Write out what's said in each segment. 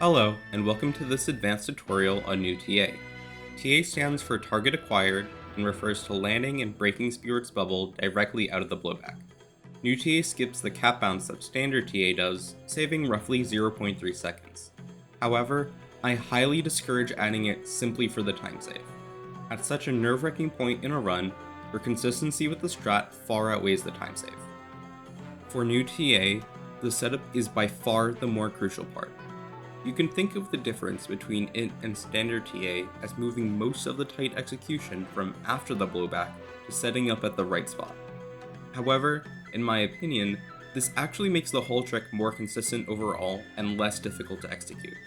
Hello, and welcome to this advanced tutorial on new TA. TA stands for Target Acquired and refers to landing and breaking Spirit's bubble directly out of the blowback. New TA skips the cap bounce that standard TA does, saving roughly 0.3 seconds. However, I highly discourage adding it simply for the time save. At such a nerve-wracking point in a run, your consistency with the strat far outweighs the time save. For new TA, the setup is by far the more crucial part. You can think of the difference between it and standard TA as moving most of the tight execution from after the blowback to setting up at the right spot. However, in my opinion, this actually makes the whole trick more consistent overall and less difficult to execute.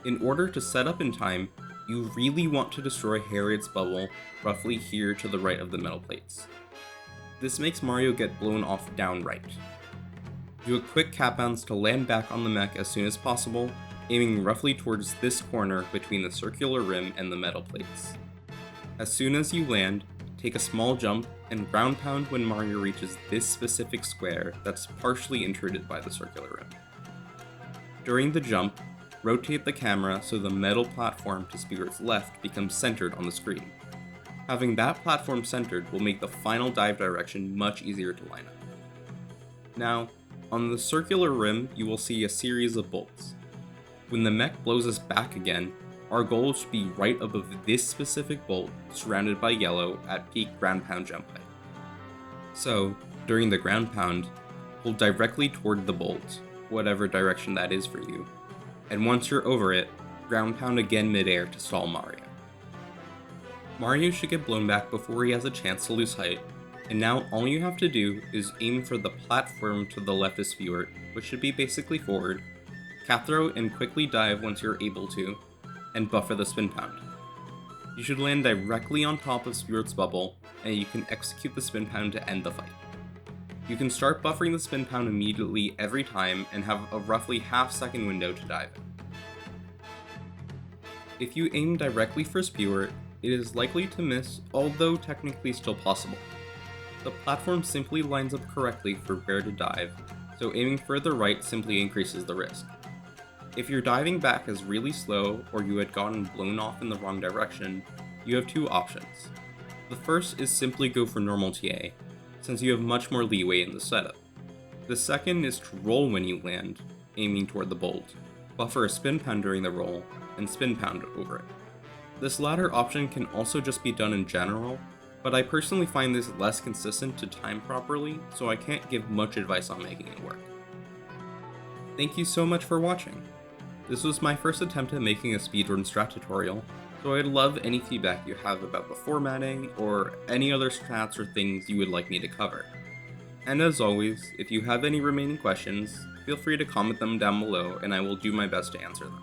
In order to set up in time, you really want to destroy Harriet's bubble roughly here to the right of the metal plates. This makes Mario get blown off downright. Do a quick cap bounce to land back on the mech as soon as possible, aiming roughly towards this corner between the circular rim and the metal plates. As soon as you land, take a small jump and ground pound when Mario reaches this specific square that's partially intruded by the circular rim. During the jump, rotate the camera so the metal platform to Spirit's left becomes centered on the screen. Having that platform centered will make the final dive direction much easier to line up. Now, on the circular rim, you will see a series of bolts. When the mech blows us back again, our goal should be right above this specific bolt, surrounded by yellow at peak ground pound jump height. So, during the ground pound, pull directly toward the bolt, whatever direction that is for you, and once you're over it, ground pound again midair to stall Mario. Mario should get blown back before he has a chance to lose height, and now all you have to do is aim for the platform to the left of Spirit, which should be basically forward, cap throw and quickly dive once you're able to, and buffer the spin pound. You should land directly on top of Spirit's bubble, and you can execute the spin pound to end the fight. You can start buffering the spin pound immediately every time and have a roughly half-second window to dive in. If you aim directly for Spirit, it is likely to miss, although technically still possible. The platform simply lines up correctly for where to dive, so aiming further right simply increases the risk. If your diving back is really slow or you had gotten blown off in the wrong direction, you have two options. The first is simply go for normal TA, since you have much more leeway in the setup. The second is to roll when you land, aiming toward the bolt, buffer a spin pound during the roll, and spin pound over it. This latter option can also just be done in general, but I personally find this less consistent to time properly, so I can't give much advice on making it work. Thank you so much for watching. This was my first attempt at making a speedrun strat tutorial, so I'd love any feedback you have about the formatting or any other strats or things you would like me to cover. And as always, if you have any remaining questions, feel free to comment them down below and I will do my best to answer them.